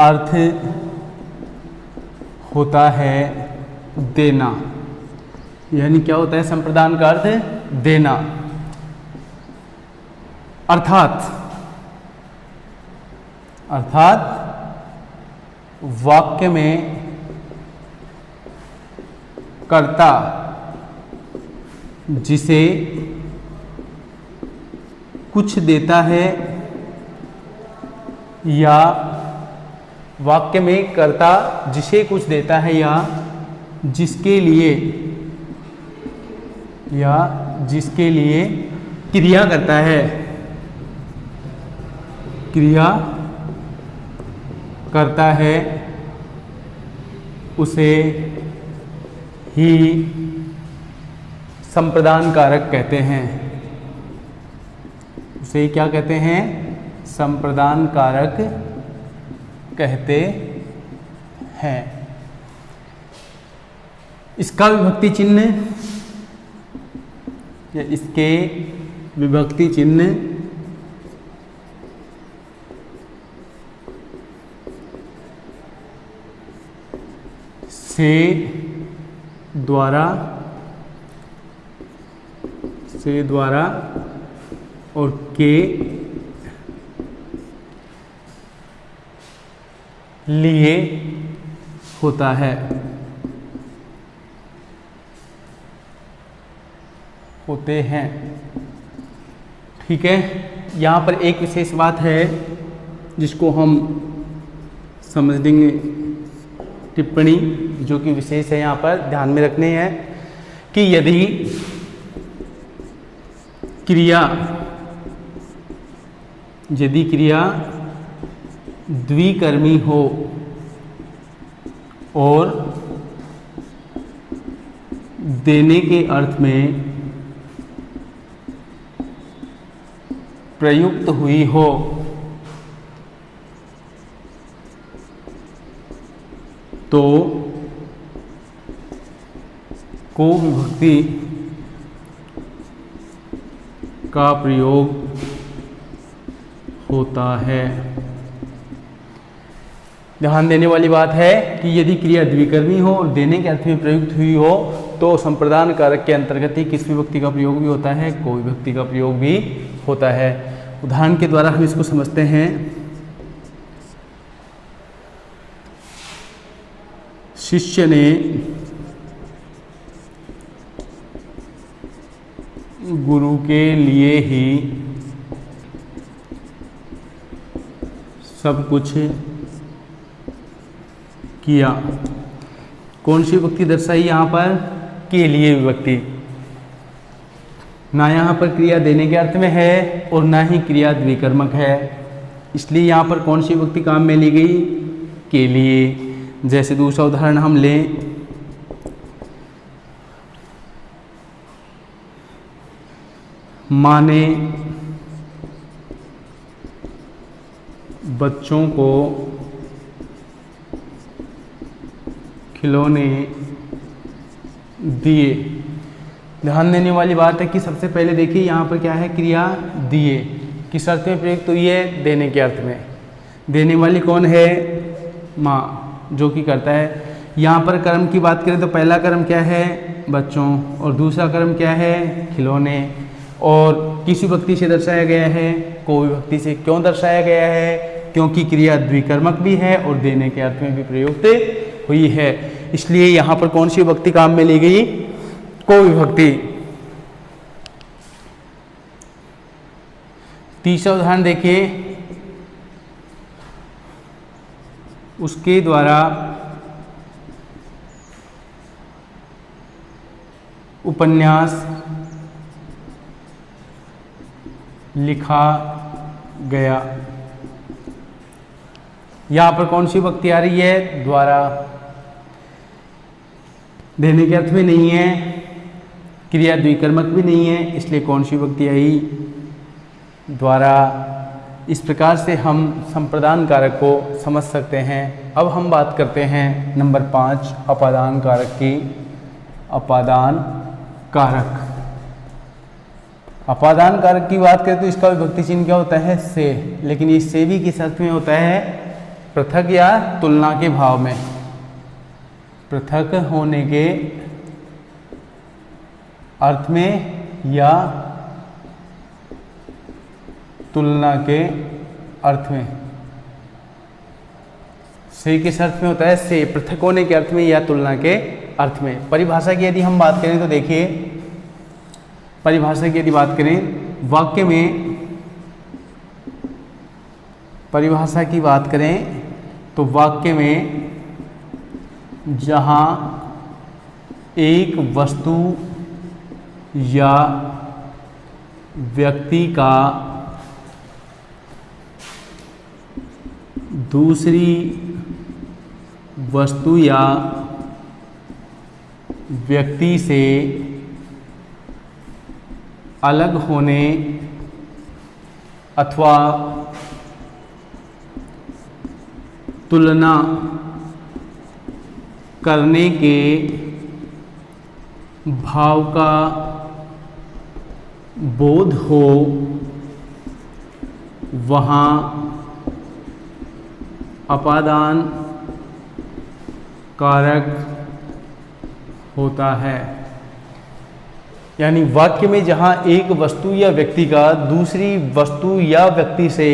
अर्थ होता है देना। यानी क्या होता है संप्रदान का अर्थ? देना। अर्थात वाक्य में कर्ता जिसे कुछ देता है, या वाक्य में कर्ता जिसे कुछ देता है या जिसके लिए क्रिया करता है, क्रिया करता है, उसे ही संप्रदान कारक कहते हैं। उसे क्या कहते हैं? संप्रदान कारक कहते हैं। इसका विभक्ति चिन्ह या इसके विभक्ति चिन्ह से द्वारा और के लिए होता है, होते हैं। ठीक है, यहाँ पर एक विशेष बात है जिसको हम समझ लेंगे, टिप्पणी जो कि विशेष है यहाँ पर ध्यान में रखने हैं कि यदि क्रिया द्विकर्मी हो, और देने के अर्थ में प्रयुक्त हुई हो तो को विभक्ति का प्रयोग होता है। ध्यान देने वाली बात है कि यदि क्रिया द्विकर्मी हो और देने के अर्थ में प्रयुक्त हुई हो तो संप्रदान कारक के अंतर्गत ही किस विभक्ति का प्रयोग भी होता है, को विभक्ति का प्रयोग भी होता है। उदाहरण के द्वारा हम इसको समझते हैं। शिष्य ने गुरु के लिए ही सब कुछ किया। कौन सी विभक्ति दर्शाई यहाँ पर, के लिए विभक्ति। ना यहाँ पर क्रिया देने के अर्थ में है और ना ही क्रिया द्विकर्मक है, इसलिए यहाँ पर कौन सी विभक्ति काम में ली गई, के लिए। जैसे दूसरा उदाहरण हम लें, माँ ने बच्चों को खिलौने दिए। ध्यान देने वाली बात है कि सबसे पहले देखिए यहाँ पर क्या है, क्रिया दिए किस अर्थ में प्रयुक्त हुई है, देने के अर्थ में। देने वाली कौन है, माँ, जो कि करता है। यहाँ पर कर्म की बात करें तो पहला कर्म क्या है, बच्चों, और दूसरा कर्म क्या है, खिलौने। और किस विभक्ति से दर्शाया गया है, को विभक्ति से। क्यों दर्शाया गया है, क्योंकि क्रिया द्विकर्मक भी है और देने के अर्थ में भी प्रयुक्त हुई है, इसलिए यहाँ पर कौन सी विभक्ति काम में ली गई, को विभक्ति। तीसरा उदाहरण देखिए, उसके द्वारा उपन्यास लिखा गया। यहाँ पर कौन सी विभक्ति आ रही है, द्वारा। देने के अर्थ में नहीं है, क्रिया द्विकर्मक भी नहीं है, इसलिए कौन सी विभक्ति आई, द्वारा। इस प्रकार से हम संप्रदान कारक को समझ सकते हैं। अब हम बात करते हैं नंबर 5 अपादान कारक की। अपादान कारक, अपादान कारक की बात करें तो इसका विभक्ति चिन्ह क्या होता है, से। लेकिन ये से भी किस अर्थ में होता है, पृथक या तुलना के भाव में। पृथक होने के अर्थ में या तुलना के अर्थ में। से किस अर्थ में होता है, से पृथक होने के अर्थ में या तुलना के अर्थ में। परिभाषा की यदि हम बात करें तो देखिए, परिभाषा की यदि बात करें वाक्य में, परिभाषा की बात करें तो वाक्य में जहाँ एक वस्तु या व्यक्ति का दूसरी वस्तु या व्यक्ति से अलग होने अथवा तुलना करने के भाव का बोध हो, वहाँ अपादान कारक होता है। यानी वाक्य में जहाँ एक वस्तु या व्यक्ति का दूसरी वस्तु या व्यक्ति से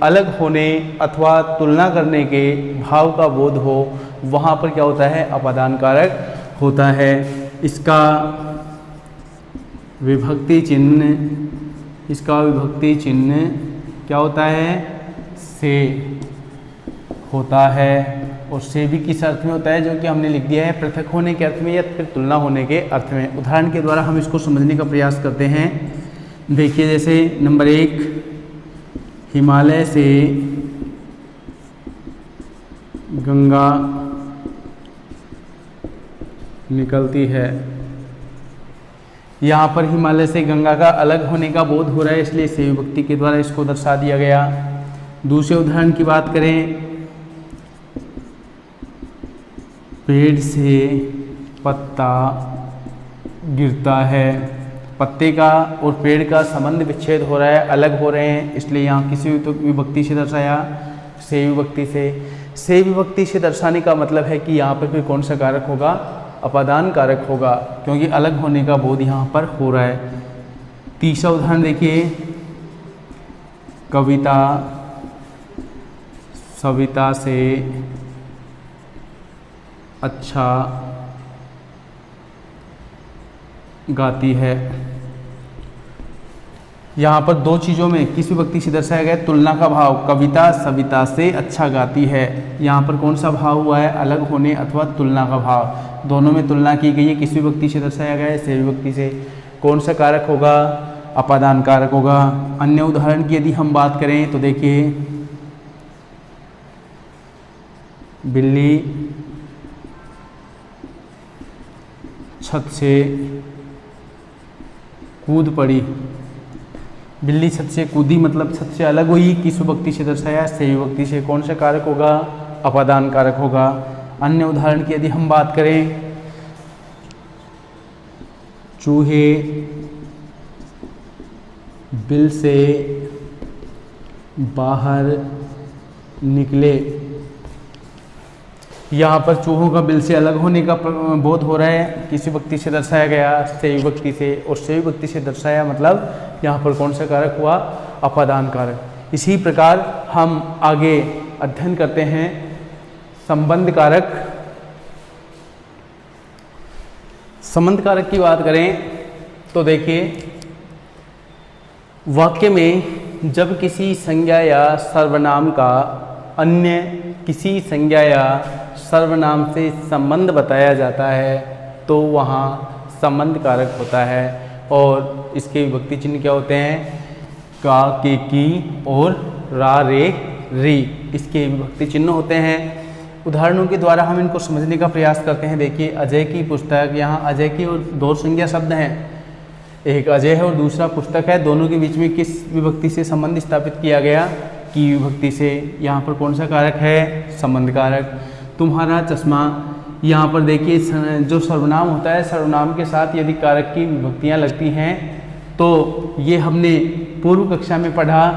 अलग होने अथवा तुलना करने के भाव का बोध हो, वहाँ पर क्या होता है, अपादान कारक होता है। इसका विभक्ति चिन्ह, इसका विभक्ति चिन्ह क्या होता है, से होता है। और से भी किस अर्थ में होता है, जो कि हमने लिख दिया है, पृथक होने के अर्थ में या फिर तुलना होने के अर्थ में। उदाहरण के द्वारा हम इसको समझने का प्रयास करते हैं। देखिए, जैसे नंबर 1, हिमालय से गंगा निकलती है। यहाँ पर हिमालय से गंगा का अलग होने का बोध हो रहा है, इसलिए से विभक्ति के द्वारा इसको दर्शा दिया गया। दूसरे उदाहरण की बात करें, पेड़ से पत्ता गिरता है। पत्ते का और पेड़ का संबंध विच्छेद हो रहा है, अलग हो रहे हैं, इसलिए यहाँ किसी विभक्ति से दर्शाया, से विभक्ति से। से विभक्ति से दर्शाने का मतलब है कि यहाँ पर फिर कौन सा कारक होगा, अपादान कारक होगा, क्योंकि अलग होने का बोध यहाँ पर हो रहा है। तीसरा उदाहरण देखिए, कविता सविता से अच्छा गाती है। यहाँ पर दो चीज़ों में किस विभक्ति से दर्शाया गया, तुलना का भाव। कविता सविता से अच्छा गाती है, यहाँ पर कौन सा भाव हुआ है, अलग होने अथवा तुलना का भाव। दोनों में तुलना की गई है, किस विभक्ति से दर्शाया गया है, से विभक्ति से। कौन सा कारक होगा, अपादान कारक होगा। अन्य उदाहरण की यदि हम बात करें तो देखिए, बिल्ली छत से कूद पड़ी। बिल्ली छत से कूदी मतलब छत से अलग हुई, किस विभक्ति से दर्शाया, से विभक्ति से। कौन सा कारक होगा, अपादान कारक होगा। अन्य उदाहरण की यदि हम बात करें, चूहे बिल से बाहर निकले। यहाँ पर चूहों का बिल से अलग होने का बोध हो रहा है, किसी विभक्ति से दर्शाया गया, से विभक्ति से। और से विभक्ति से दर्शाया मतलब यहाँ पर कौन सा कारक हुआ, अपादान कारक। इसी प्रकार हम आगे अध्ययन करते हैं संबंध कारक। संबंध कारक की बात करें तो देखिए, वाक्य में जब किसी संज्ञा या सर्वनाम का अन्य किसी संज्ञा या सर्वनाम से संबंध बताया जाता है तो वहाँ संबंध कारक होता है। और इसके विभक्ति चिन्ह क्या होते हैं, का, के, की और रा, रे, री, इसके विभक्ति चिन्ह होते हैं। उदाहरणों के द्वारा हम इनको समझने का प्रयास करते हैं। देखिए, अजय की पुस्तक, यहाँ अजय की और दो संज्ञा शब्द हैं, एक अजय है और दूसरा पुस्तक है। दोनों के बीच में किस विभक्ति से संबंध स्थापित किया गया, की विभक्ति से। यहाँ पर कौन सा कारक है, संबंध कारक। तुम्हारा चश्मा, यहाँ पर देखिए जो सर्वनाम होता है, सर्वनाम के साथ यदि कारक की विभक्तियाँ लगती हैं तो ये हमने पूर्व कक्षा में पढ़ा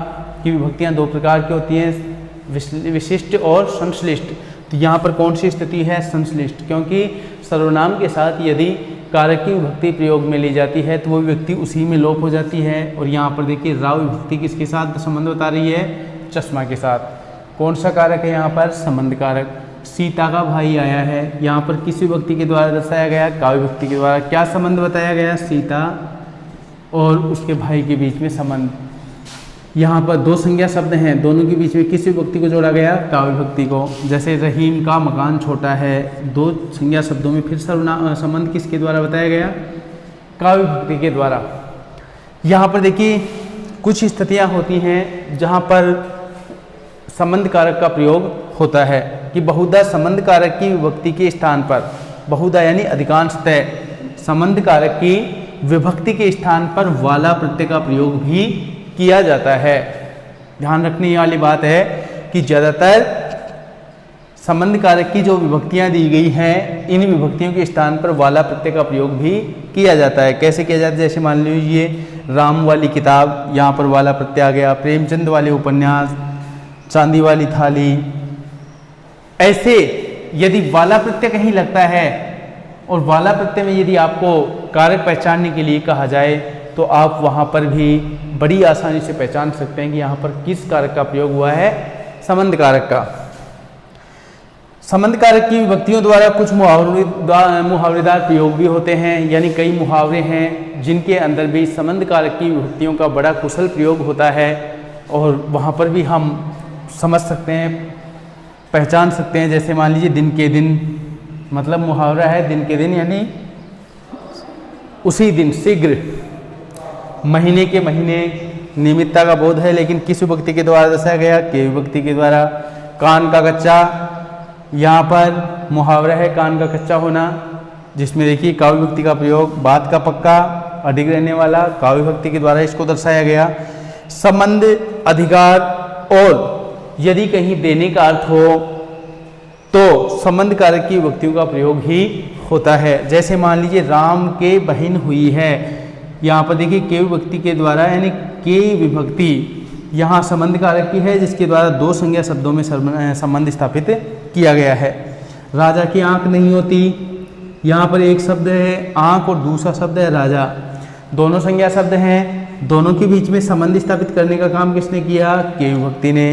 कि विभक्तियाँ दो प्रकार की होती हैं, विशिष्ट और संश्लिष्ट। तो यहाँ पर कौन सी स्थिति है, संश्लिष्ट, क्योंकि सर्वनाम के साथ यदि कारक की विभक्ति प्रयोग में ली जाती है तो वो विभक्ति उसी में लोप हो जाती है। और यहाँ पर देखिए राव विभक्ति किसके साथ संबंध बता रही है, चश्मा के साथ। कौन सा कारक है यहाँ पर, संबंध कारक। सीता का भाई आया है, यहाँ पर किस विभक्ति के द्वारा दर्शाया गया, का विभक्ति के द्वारा। क्या संबंध बताया गया, सीता और उसके भाई के बीच में संबंध। यहाँ पर दो संज्ञा शब्द हैं, दोनों के बीच में किस विभक्ति को जोड़ा गया, का विभक्ति को। जैसे रहीम का मकान छोटा है, दो संज्ञा शब्दों में फिर सर्वनाम संबंध किसके द्वारा बताया गया, का विभक्ति के द्वारा। यहाँ पर देखिए कुछ स्थितियाँ होती हैं जहाँ पर संबंध कारक का प्रयोग होता है कि बहुधा संबंध कारक की विभक्ति के स्थान पर, बहुधा यानी अधिकांशतः संबंध कारक की विभक्ति के स्थान पर वाला प्रत्यय का प्रयोग भी किया जाता है। ध्यान रखने वाली बात है कि ज़्यादातर संबंध कारक की जो विभक्तियां दी गई हैं, इन विभक्तियों के स्थान पर वाला प्रत्यय का प्रयोग भी किया जाता है। कैसे किया जाता है, जैसे मान लीजिए राम वाली किताब, यहाँ पर वाला प्रत्यय आ गया। प्रेमचंद वाले उपन्यास, चांदी वाली थाली। ऐसे यदि वाला प्रत्यय कहीं लगता है और वाला प्रत्यय में यदि आपको कारक पहचानने के लिए कहा जाए तो आप वहाँ पर भी बड़ी आसानी से पहचान सकते हैं कि यहाँ पर किस कारक का प्रयोग हुआ है, संबंध कारक का। संबंध कारक की विभक्तियों द्वारा कुछ मुहावरेदार प्रयोग भी होते हैं, यानी कई मुहावरे हैं जिनके अंदर भी संबंध कारक की विभक्तियों का बड़ा कुशल प्रयोग होता है और वहाँ पर भी हम समझ सकते हैं, पहचान सकते हैं। जैसे मान लीजिए दिन के दिन, मतलब मुहावरा है दिन के दिन यानी उसी दिन, शीघ्र। महीने के महीने, नियमितता का बोध है, लेकिन किस विभक्ति के द्वारा दर्शाया गया, के विभक्ति के द्वारा। कान का कच्चा, यहाँ पर मुहावरा है कान का कच्चा होना, जिसमें देखिए का विभक्ति का प्रयोग, बात का पक्का, अधिक रहने वाला, का विभक्ति के द्वारा इसको दर्शाया गया। संबंध, अधिकार, और यदि कहीं देने का अर्थ हो तो संबंध कारक की विभक्तियों का प्रयोग ही होता है। जैसे मान लीजिए राम के बहन हुई है, यहाँ पर देखिए के विभक्ति के द्वारा, यानी के विभक्ति यहाँ संबंध कारक की है जिसके द्वारा दो संज्ञा शब्दों में संबंध स्थापित किया गया है। राजा की आंख नहीं होती, यहाँ पर एक शब्द है आंख और दूसरा शब्द है राजा, दोनों संज्ञा शब्द हैं, दोनों के बीच में संबंध स्थापित करने का काम किसने किया? के विभक्ति ने।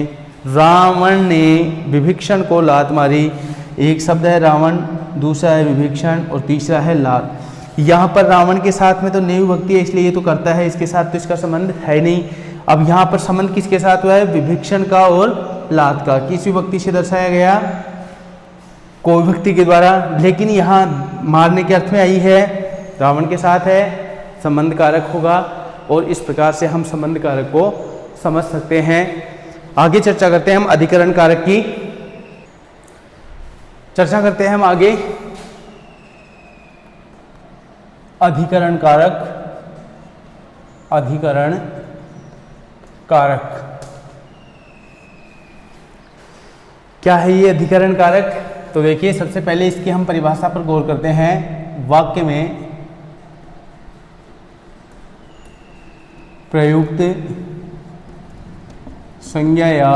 रावण ने विभीषण को लात मारी, एक शब्द है रावण, दूसरा है विभीषण और तीसरा है लात। यहाँ पर रावण के साथ में तो ने विभक्ति है इसलिए ये तो करता है, इसके साथ तो इसका संबंध है नहीं। अब यहाँ पर संबंध किसके साथ हुआ है? विभीषण का और लात का। किस विभक्ति से दर्शाया गया? को विभक्ति के द्वारा, लेकिन यहाँ मारने के अर्थ में आई है, रावण के साथ है, संबंध कारक होगा और इस प्रकार से हम संबंध कारक को समझ सकते हैं। आगे चर्चा करते हैं हम अधिकरण कारक की। चर्चा करते हैं हम आगे अधिकरण कारक। अधिकरण कारक क्या है ये अधिकरण कारक? तो देखिए सबसे पहले इसकी हम परिभाषा पर गौर करते हैं। वाक्य में प्रयुक्त संज्ञा या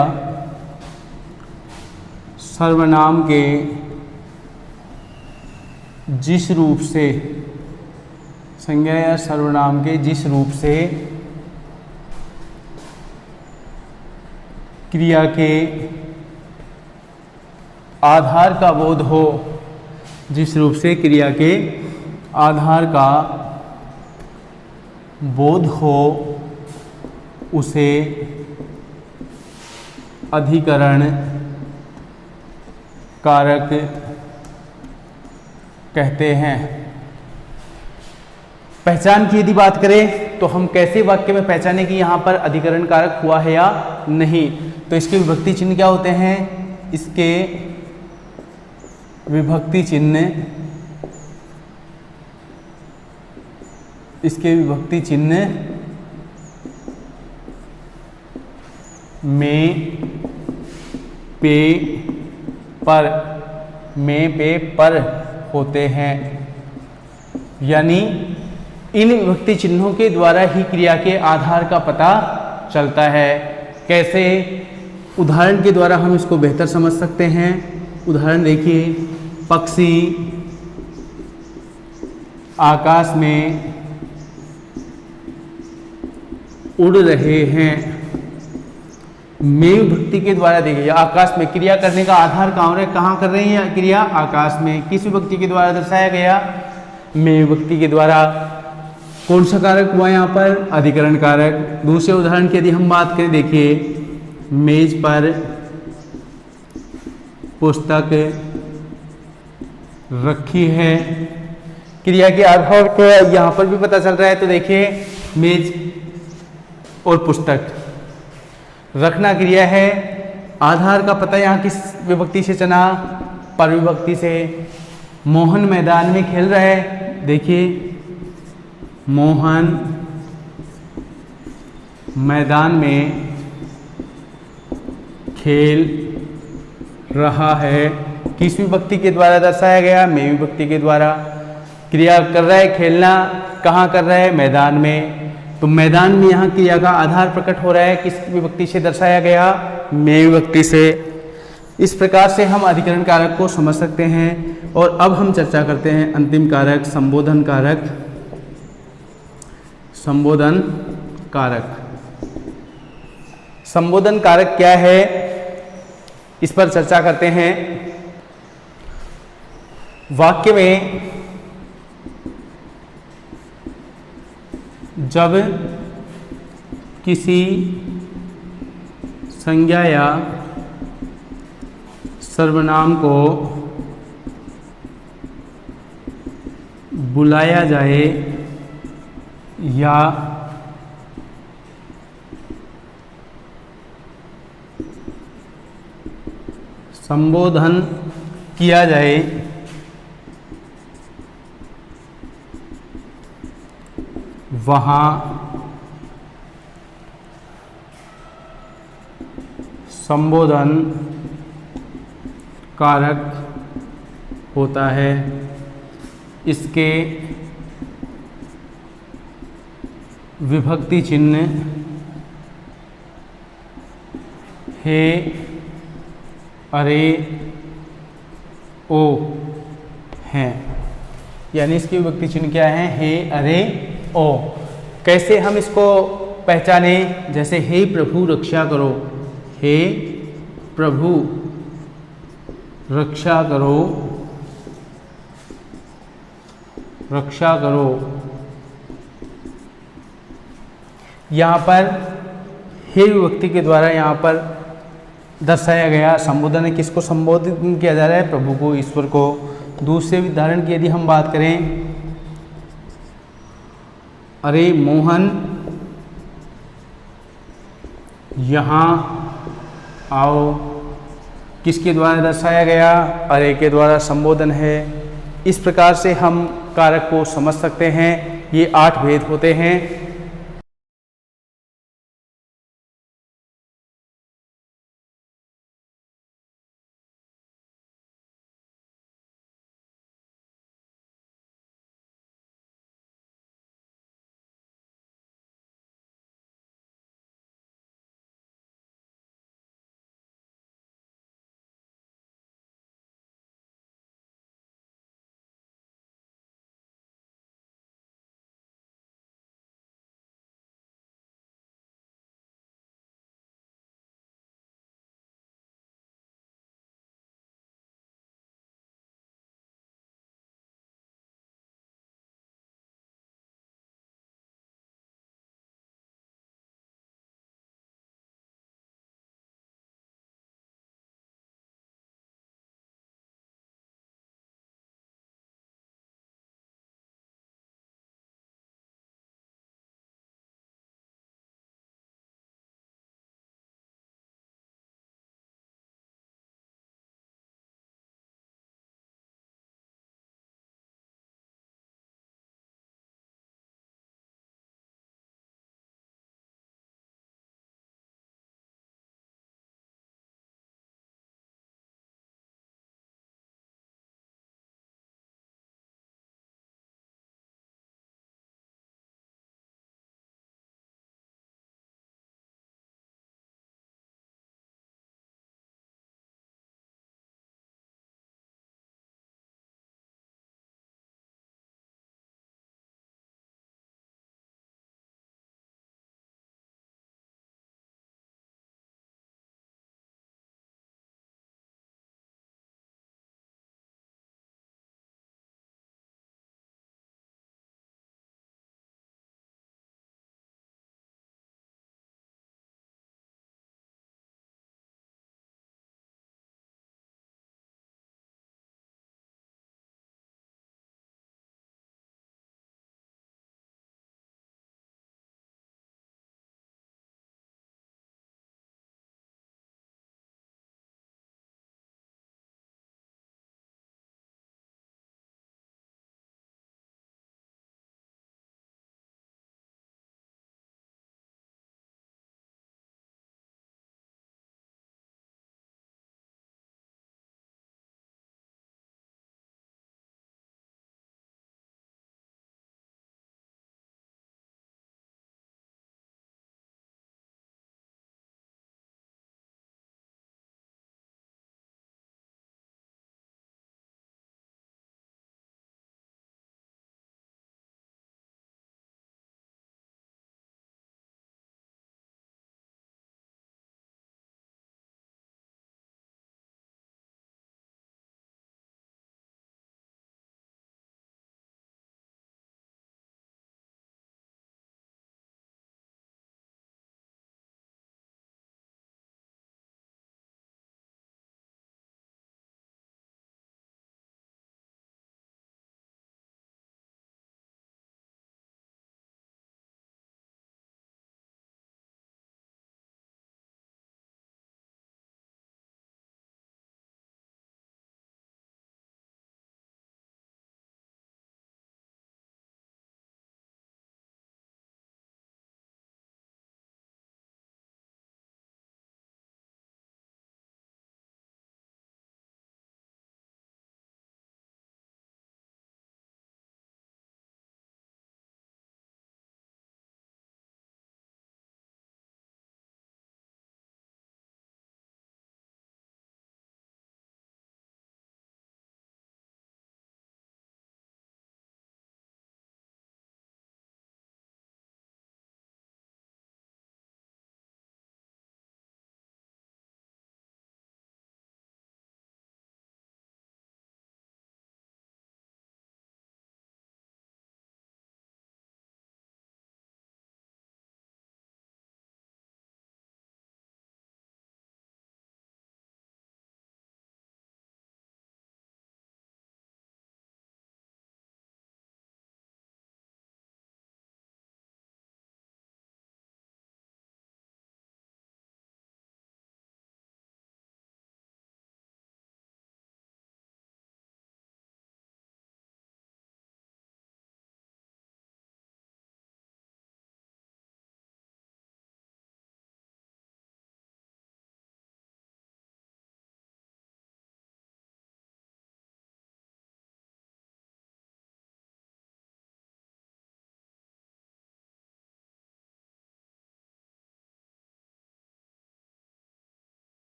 सर्वनाम के जिस रूप से, संज्ञा या सर्वनाम के जिस रूप से क्रिया के आधार का बोध हो, जिस रूप से क्रिया के आधार का बोध हो, उसे अधिकरण कारक कहते हैं। पहचान की यदि बात करें तो हम कैसे वाक्य में पहचाने कि यहाँ पर अधिकरण कारक हुआ है या नहीं? तो इसके विभक्ति चिन्ह क्या होते हैं? इसके विभक्ति चिन्ह, इसके विभक्ति चिन्ह में पे पर, में पे पर होते हैं। यानी इन विभक्ति चिन्हों के द्वारा ही क्रिया के आधार का पता चलता है। कैसे? उदाहरण के द्वारा हम इसको बेहतर समझ सकते हैं। उदाहरण देखिए, पक्षी आकाश में उड़ रहे हैं। में विभक्ति के द्वारा देखिए आकाश में क्रिया करने का आधार कहाँ कर रहे हैं क्रिया? आकाश में। किस विभक्ति के द्वारा दर्शाया गया? में विभक्ति के द्वारा। कौन सा कारक हुआ यहाँ पर? अधिकरण कारक। दूसरे उदाहरण की यदि हम बात करें, देखिए मेज पर पुस्तक रखी है, क्रिया के आधार को यहाँ पर भी पता चल रहा है। तो देखिए मेज और पुस्तक, रखना क्रिया है, आधार का पता यहाँ किस विभक्ति से चला? पर विभक्ति से। मोहन मैदान में खेल रहा है, देखिए मोहन मैदान में खेल रहा है, किस विभक्ति के द्वारा दर्शाया गया? में विभक्ति के द्वारा। क्रिया कर रहा है खेलना, कहाँ कर रहा है? मैदान में। तो मैदान में यहाँ क्रिया का आधार प्रकट हो रहा है, किस विभक्ति से दर्शाया गया? में विभक्ति से। इस प्रकार से हम अधिकरण कारक को समझ सकते हैं। और अब हम चर्चा करते हैं अंतिम कारक, संबोधन कारक। संबोधन कारक, संबोधन कारक क्या है, इस पर चर्चा करते हैं। वाक्य में जब किसी संज्ञा या सर्वनाम को बुलाया जाए या संबोधन किया जाए वहाँ संबोधन कारक होता है। इसके विभक्ति चिन्ह हे, अरे, ओ हैं। यानी इसकी विभक्ति चिन्ह क्या है? हे, अरे, ओ। कैसे हम इसको पहचाने? जैसे हे प्रभु रक्षा करो, हे प्रभु रक्षा करो, रक्षा करो। यहाँ पर हे विभक्ति के द्वारा यहाँ पर दर्शाया गया संबोधन है। किसको संबोधित किया जा रहा है? प्रभु को, ईश्वर को। दूसरे उदाहरण की यदि हम बात करें, अरे मोहन यहाँ आओ, किसके द्वारा दर्शाया गया? अरे के द्वारा संबोधन है। इस प्रकार से हम कारक को समझ सकते हैं। ये 8 भेद होते हैं।